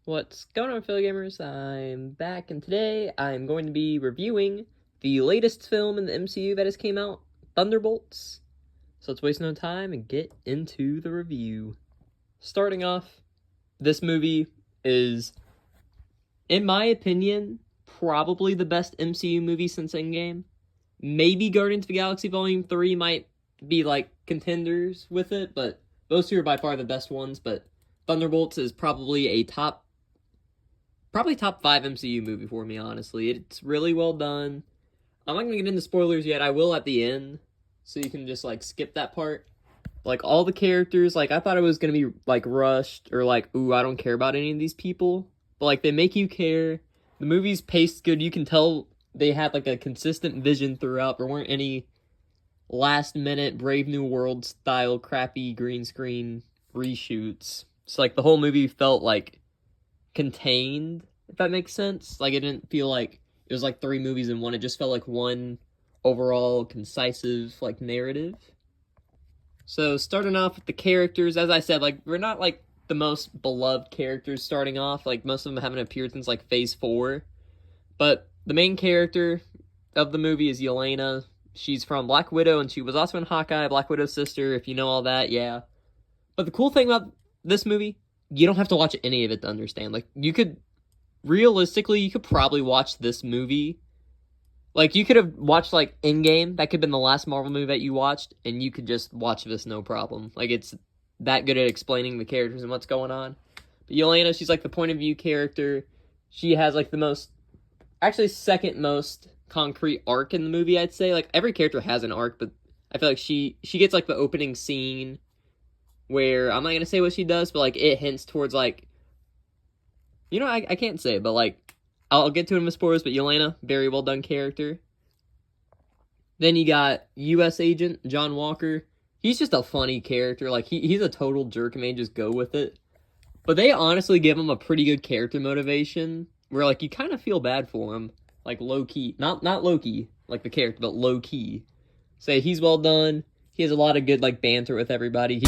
What's going on, fellow gamers? I'm back, and today I'm going to be reviewing the latest film in the MCU that has came out, Thunderbolts. So let's waste no time and get into the review. Starting off, this movie is, in my opinion, probably the best MCU movie since Endgame. Maybe Guardians of the Galaxy Volume 3 might be, contenders with it, but those two are by far the best ones, but Thunderbolts is probably a top 5 MCU movie for me, honestly. It's really well done. I'm not going to get into spoilers yet. I will at the end, so you can just, skip that part. All the characters, I thought it was going to be, rushed, or, ooh, I don't care about any of these people. But, they make you care. The movie's paced good. You can tell they had, a consistent vision throughout. There weren't any last-minute Brave New World style crappy green screen reshoots. So, the whole movie felt, contained, if that makes sense. It didn't feel like it was, 3 movies in one. It just felt like one overall concisive, narrative. So, starting off with the characters, as I said, we're not, the most beloved characters starting off. Most of them haven't appeared since, Phase 4. But the main character of the movie is Yelena. She's from Black Widow, and she was also in Hawkeye, Black Widow's sister, if you know all that, yeah. But the cool thing about this movie, you don't have to watch any of it to understand. Realistically, you could probably watch this movie. You could have watched, Endgame. That could have been the last Marvel movie that you watched, and you could just watch this no problem. It's that good at explaining the characters and what's going on. But Yelena, she's, the point of view character. She has, the most, actually second most concrete arc in the movie, I'd say. Every character has an arc, but I feel like she gets, the opening scene where, I'm not going to say what she does, but, it hints towards, I can't say it, but, I'll get to it in the spoilers, but Yelena, very well done character. Then you got U.S. Agent John Walker. He's just a funny character. He's a total jerk and they just go with it. But they honestly give him a pretty good character motivation, where, you kind of feel bad for him. Low-key. Not low-key, the character, but low-key. So he's well done. He has a lot of good, banter with everybody.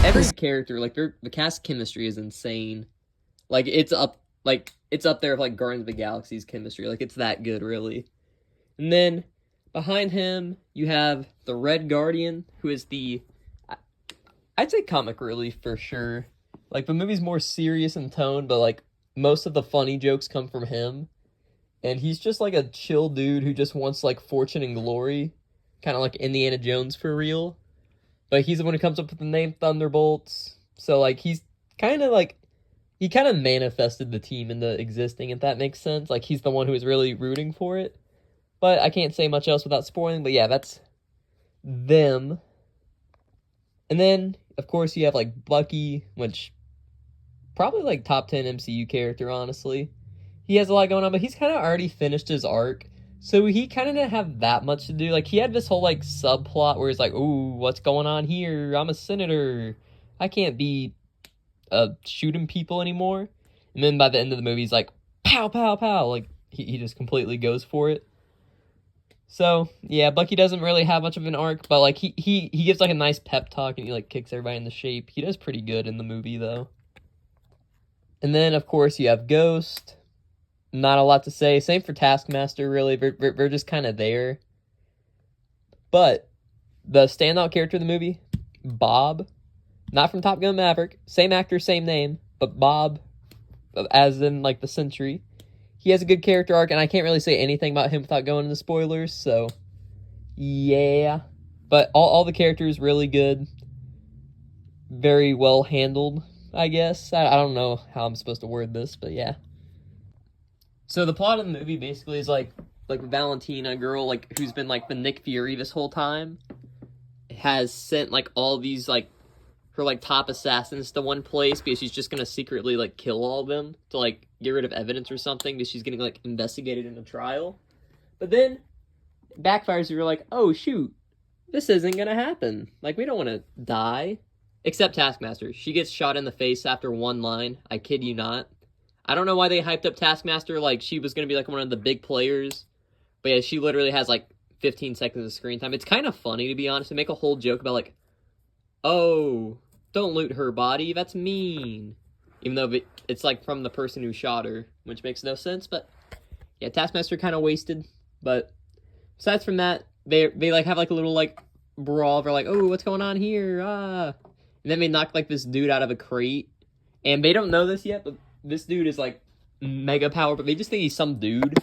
Every character, the cast chemistry is insane. It's up there with, Guardians of the Galaxy's chemistry. It's that good, really. And then, behind him, you have the Red Guardian, who is I'd say comic relief, for sure. The movie's more serious in tone, but, most of the funny jokes come from him. And he's just, a chill dude who just wants, fortune and glory. Kind of like Indiana Jones for real. But he's the one who comes up with the name Thunderbolts. So, he's kind of, he kind of manifested the team into existing, if that makes sense. He's the one who is really rooting for it. But I can't say much else without spoiling. But yeah, that's them. And then, of course, you have, Bucky, which probably, top 10 MCU character, honestly. He has a lot going on, but he's kind of already finished his arc. So he kind of didn't have that much to do. He had this whole, subplot where he's ooh, what's going on here? I'm a senator. I can't be shooting people anymore. And then by the end of the movie, he's pow, pow, pow. He just completely goes for it. So, yeah, Bucky doesn't really have much of an arc, but, he gives, a nice pep talk, and he, kicks everybody into shape. He does pretty good in the movie, though. And then, of course, you have Ghost. Not a lot to say. Same for Taskmaster, really. We're just kind of there. But the standout character of the movie, Bob, not from Top Gun Maverick, same actor, same name, but Bob, as in, the Sentry, he has a good character arc, and I can't really say anything about him without going into spoilers, so, yeah. But all the characters really good. Very well handled, I guess. I don't know how I'm supposed to word this, but yeah. So the plot of the movie basically is Valentina, a girl who's been the Nick Fury this whole time, has sent all these her top assassins to one place because she's just gonna secretly kill all of them to get rid of evidence or something, because she's getting investigated in a trial. But then it backfires. You're oh shoot, this isn't gonna happen. We don't want to die. Except Taskmaster. She gets shot in the face after one line. I kid you not. I don't know why they hyped up Taskmaster she was going to be one of the big players. But yeah, she literally has 15 seconds of screen time. It's kind of funny, to be honest. They make a whole joke about oh, don't loot her body. That's mean. even though it's like from the person who shot her, which makes no sense. But yeah, Taskmaster kind of wasted. But besides from that, they like have like a little like brawl. They're like, oh, what's going on here? Ah, and then they knock like this dude out of a crate, and they don't know this yet, but this dude is like mega power, but they just think he's some dude,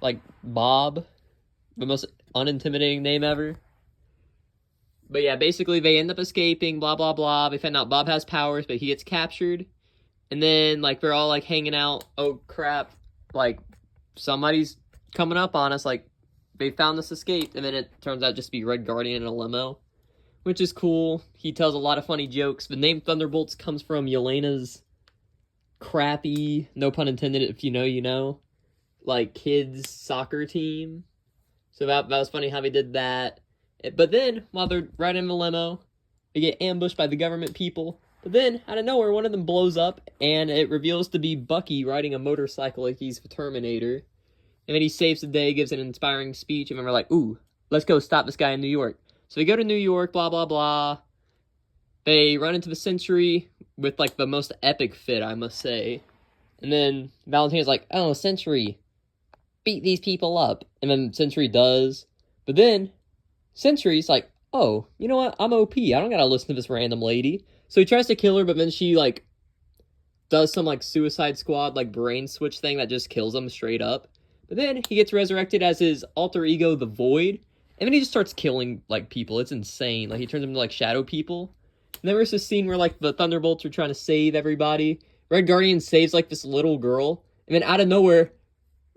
like Bob, the most unintimidating name ever. But yeah, basically they end up escaping, blah blah blah. They find out Bob has powers, but he gets captured, and then like they're all like hanging out. Oh crap! Like somebody's coming up on us. Like they found this escape, and then it turns out just to be Red Guardian in a limo, which is cool. He tells a lot of funny jokes. The name Thunderbolts comes from Yelena's crappy, no pun intended, if you know, you know, like kids soccer team. So that was funny how they did that. But then, while they're riding in the limo, they get ambushed by the government people. But then, out of nowhere, one of them blows up, and it reveals to be Bucky riding a motorcycle like he's the Terminator. And then he saves the day, gives an inspiring speech, and then we're like, ooh, let's go stop this guy in New York. So we go to New York, blah, blah, blah. They run into the Sentry with, like, the most epic fit, I must say. And then Valentine's like, oh, Sentry, beat these people up. And then Sentry does. But then Sentry's like, oh, you know what? I'm OP. I don't gotta listen to this random lady. So he tries to kill her, but then she, like, does some, like, Suicide Squad, like, brain switch thing that just kills him straight up. But then he gets resurrected as his alter ego, the Void. And then he just starts killing, like, people. It's insane. Like, he turns them into, like, shadow people. And then there's this scene where, like, the Thunderbolts are trying to save everybody. Red Guardian saves, like, this little girl. And then out of nowhere,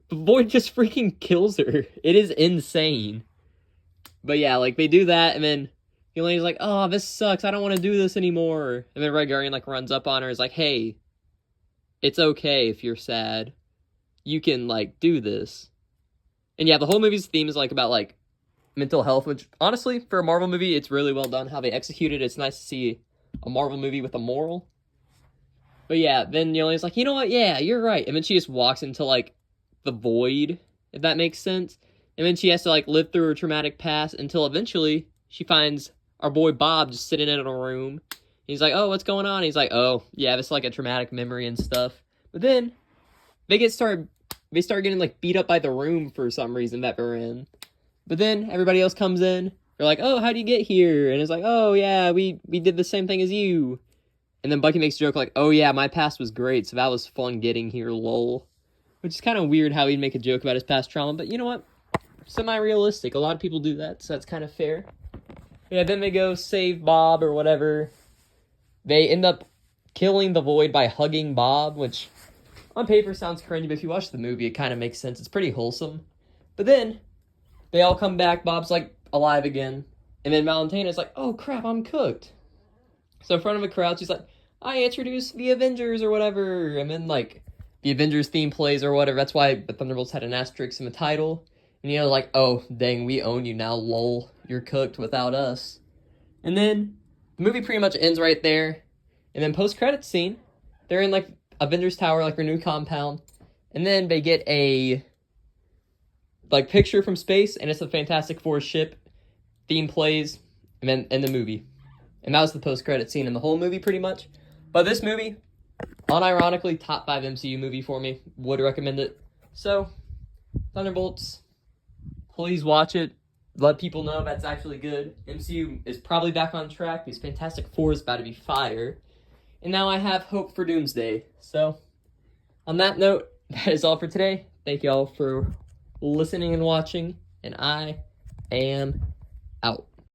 the Void just freaking kills her. It is insane. But yeah, like, they do that, and then Elena's like, oh, this sucks. I don't want to do this anymore. And then Red Guardian, like, runs up on her and is like, hey, it's okay if you're sad. You can, like, do this. And yeah, the whole movie's theme is, like, about, like, mental health, which, honestly, for a Marvel movie, it's really well done how they execute it. It's nice to see a Marvel movie with a moral. But yeah, then Yelena's like, you know what? Yeah, you're right. And then she just walks into, like, the void, if that makes sense. And then she has to, like, live through her traumatic past until eventually she finds our boy Bob just sitting in a room. He's like, oh, what's going on? He's like, oh, yeah, this is, like, a traumatic memory and stuff. But then they start getting, like, beat up by the room for some reason that they're in. But then everybody else comes in. They're like, oh, how'd you get here? And it's like, oh, yeah, we did the same thing as you. And then Bucky makes a joke like, oh, yeah, my past was great, so that was fun getting here, lol. Which is kind of weird how he'd make a joke about his past trauma, but you know what? Semi-realistic. A lot of people do that, so that's kind of fair. Yeah, then they go save Bob or whatever. They end up killing the Void by hugging Bob, which on paper sounds cringy, but if you watch the movie, it kind of makes sense. It's pretty wholesome. But then they all come back. Bob's, like, alive again. And then Valentina's like, oh, crap, I'm cooked. So in front of a crowd, she's like, I introduced the Avengers or whatever. And then, like, the Avengers theme plays or whatever. That's why the Thunderbolts had an asterisk in the title. And you know, like, oh, dang, we own you now, lol. You're cooked without us. And then the movie pretty much ends right there. And then post-credits scene, they're in, like, Avengers Tower, like, their new compound. And then they get a, like, picture from space, and it's the Fantastic Four ship. Theme plays, and then end the movie. And that was the post-credit scene in the whole movie, pretty much. But this movie, unironically, top 5 MCU movie for me. Would recommend it. So, Thunderbolts, please watch it. Let people know that's actually good. MCU is probably back on track because Fantastic Four is about to be fire. And now I have hope for Doomsday. So, on that note, that is all for today. Thank you all for listening and watching. And I am out.